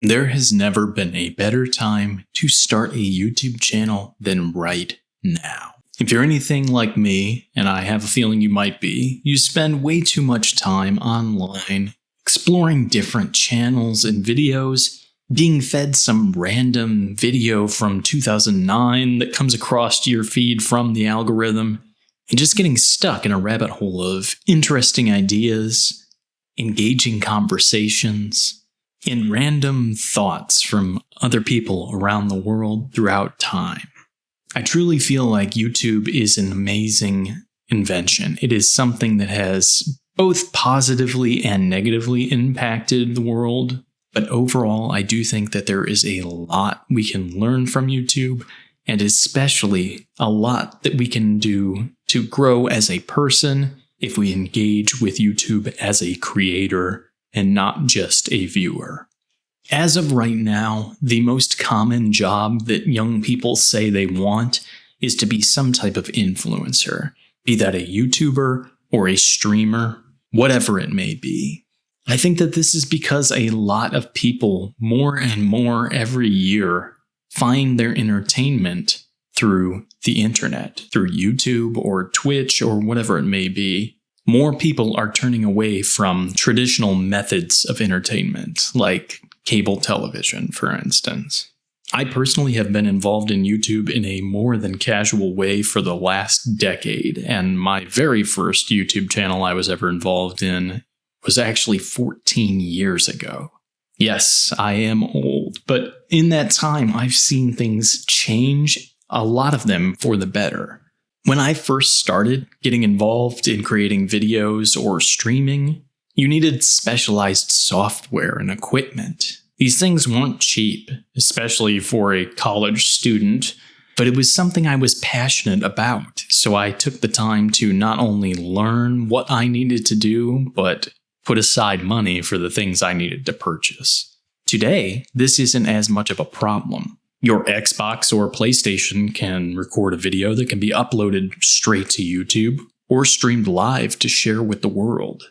There has never been a better time to start a YouTube channel than right now. If you're anything like me, and I have a feeling you might be, you spend way too much time online exploring different channels and videos, being fed some random video from 2009 that comes across your feed from the algorithm, and just getting stuck in a rabbit hole of interesting ideas, engaging conversations, and random thoughts from other people around the world throughout time. I truly feel like YouTube is an amazing invention. It is something that has both positively and negatively impacted the world, but overall, I do think that there is a lot we can learn from YouTube, and especially a lot that we can do to grow as a person if we engage with YouTube as a creator and not just a viewer. As of right now, the most common job that young people say they want is to be some type of influencer, be that a YouTuber or a streamer, whatever it may be. I think that this is because a lot of people, more and more every year, find their entertainment through the internet, through YouTube or Twitch or whatever it may be. More people are turning away from traditional methods of entertainment, like cable television, for instance. I personally have been involved in YouTube in a more than casual way for the last decade, and my very first YouTube channel I was ever involved in was actually 14 years ago. Yes, I am old, but in that time, I've seen things change, a lot of them for the better. When I first started getting involved in creating videos or streaming, you needed specialized software and equipment. These things weren't cheap, especially for a college student, but it was something I was passionate about, so I took the time to not only learn what I needed to do, but put aside money for the things I needed to purchase. Today, this isn't as much of a problem. Your Xbox or PlayStation can record a video that can be uploaded straight to YouTube or streamed live to share with the world.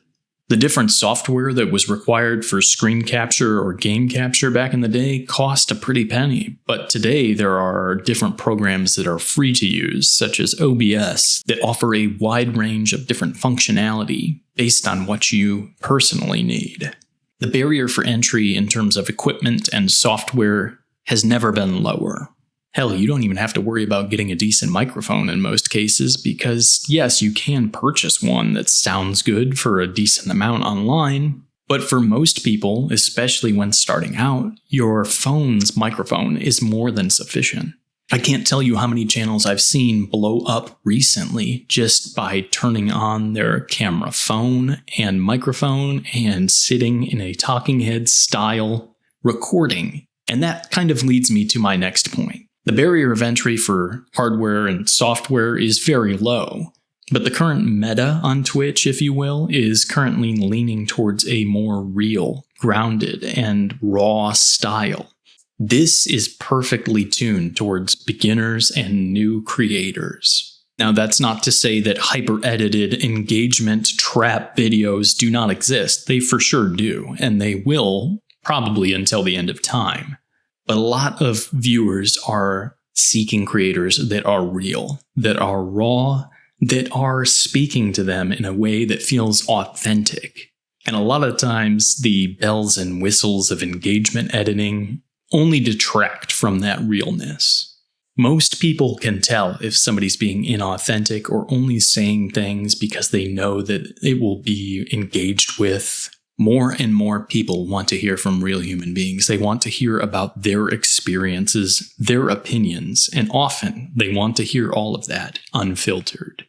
The different software that was required for screen capture or game capture back in the day cost a pretty penny, but today there are different programs that are free to use, such as OBS, that offer a wide range of different functionality based on what you personally need. The barrier for entry in terms of equipment and software has never been lower. Hell, you don't even have to worry about getting a decent microphone in most cases because, yes, you can purchase one that sounds good for a decent amount online, but for most people, especially when starting out, your phone's microphone is more than sufficient. I can't tell you how many channels I've seen blow up recently just by turning on their camera phone and microphone and sitting in a talking head style recording. And that kind of leads me to my next point. The barrier of entry for hardware and software is very low, but the current meta on Twitch, if you will, is currently leaning towards a more real, grounded, and raw style. This is perfectly tuned towards beginners and new creators. Now, that's not to say that hyper-edited engagement trap videos do not exist. They for sure do, and they will probably until the end of time. But a lot of viewers are seeking creators that are real, that are raw, that are speaking to them in a way that feels authentic. And a lot of times, the bells and whistles of engagement editing only detract from that realness. Most people can tell if somebody's being inauthentic or only saying things because they know that it will be engaged with. More and more people want to hear from real human beings. They want to hear about their experiences, their opinions, and often they want to hear all of that unfiltered.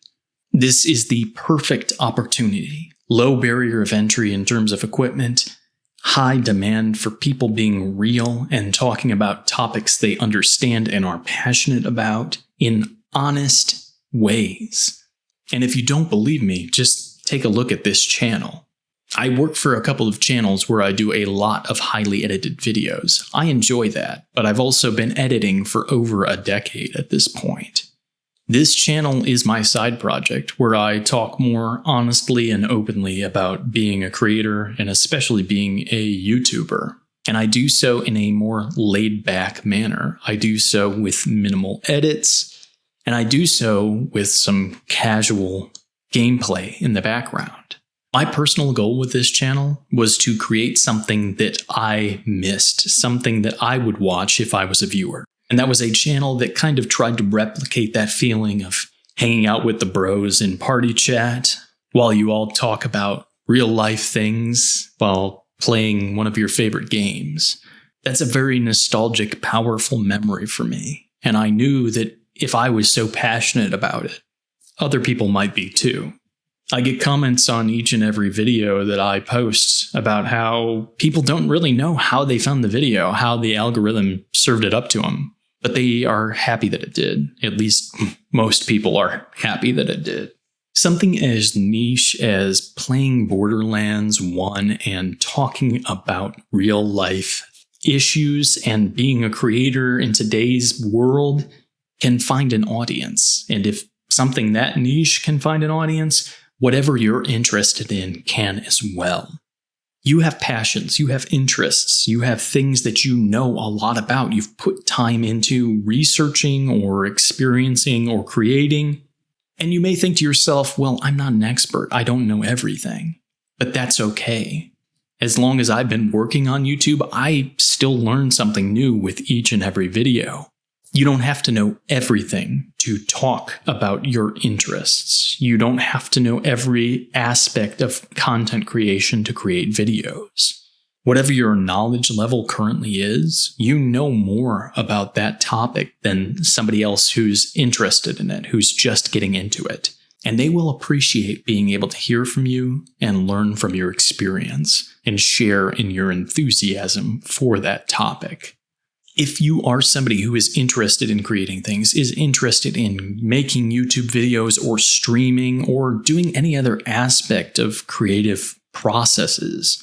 This is the perfect opportunity. Low barrier of entry in terms of equipment, high demand for people being real and talking about topics they understand and are passionate about in honest ways. And if you don't believe me, just take a look at this channel. I work for a couple of channels where I do a lot of highly edited videos. I enjoy that, but I've also been editing for over a decade at this point. This channel is my side project where I talk more honestly and openly about being a creator and especially being a YouTuber. And I do so in a more laid-back manner. I do so with minimal edits, and I do so with some casual gameplay in the background. My personal goal with this channel was to create something that I missed, something that I would watch if I was a viewer. And that was a channel that kind of tried to replicate that feeling of hanging out with the bros in party chat while you all talk about real life things while playing one of your favorite games. That's a very nostalgic, powerful memory for me. And I knew that if I was so passionate about it, other people might be too. I get comments on each and every video that I post about how people don't really know how they found the video, how the algorithm served it up to them. But they are happy that it did. At least most people are happy that it did. Something as niche as playing Borderlands 1 and talking about real life issues and being a creator in today's world can find an audience. And if something that niche can find an audience, whatever you're interested in can as well. You have passions, you have interests, you have things that you know a lot about. You've put time into researching or experiencing or creating. And you may think to yourself, well, I'm not an expert. I don't know everything. But that's okay. As long as I've been working on YouTube, I still learn something new with each and every video. You don't have to know everything to talk about your interests. You don't have to know every aspect of content creation to create videos. Whatever your knowledge level currently is, you know more about that topic than somebody else who's interested in it, who's just getting into it. And they will appreciate being able to hear from you and learn from your experience and share in your enthusiasm for that topic. If you are somebody who is interested in creating things, is interested in making YouTube videos or streaming or doing any other aspect of creative processes,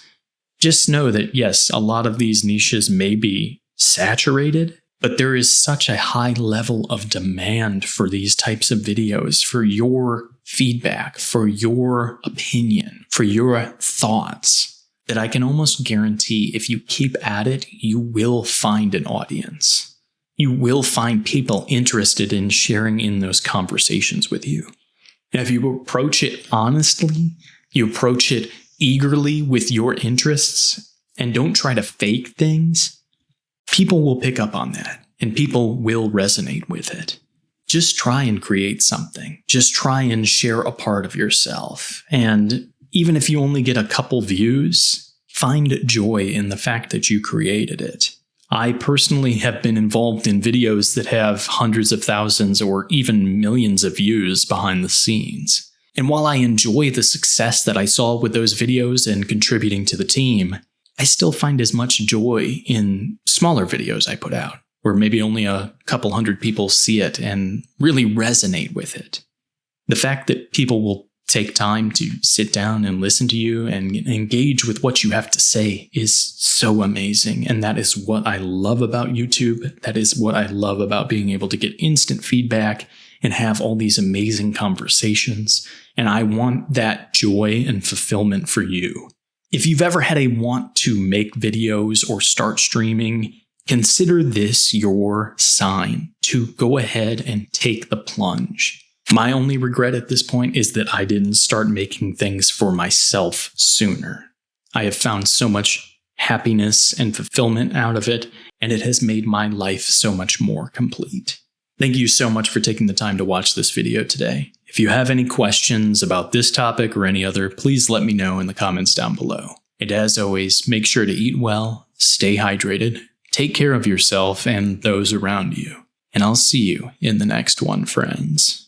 just know that yes, a lot of these niches may be saturated, but there is such a high level of demand for these types of videos, for your feedback, for your opinion, for your thoughts, that I can almost guarantee if you keep at it, you will find an audience. You will find people interested in sharing in those conversations with you. And if you approach it honestly, you approach it eagerly with your interests, and don't try to fake things, people will pick up on that, and people will resonate with it. Just try and create something. Just try and share a part of yourself. And even if you only get a couple views, find joy in the fact that you created it. I personally have been involved in videos that have hundreds of thousands or even millions of views behind the scenes. And while I enjoy the success that I saw with those videos and contributing to the team, I still find as much joy in smaller videos I put out, where maybe only a couple hundred people see it and really resonate with it. The fact that people will take time to sit down and listen to you and engage with what you have to say is so amazing. And that is what I love about YouTube. That is what I love about being able to get instant feedback and have all these amazing conversations. And I want that joy and fulfillment for you. If you've ever had a want to make videos or start streaming, consider this your sign to go ahead and take the plunge. My only regret at this point is that I didn't start making things for myself sooner. I have found so much happiness and fulfillment out of it, and it has made my life so much more complete. Thank you so much for taking the time to watch this video today. If you have any questions about this topic or any other, please let me know in the comments down below. And as always, make sure to eat well, stay hydrated, take care of yourself and those around you. And I'll see you in the next one, friends.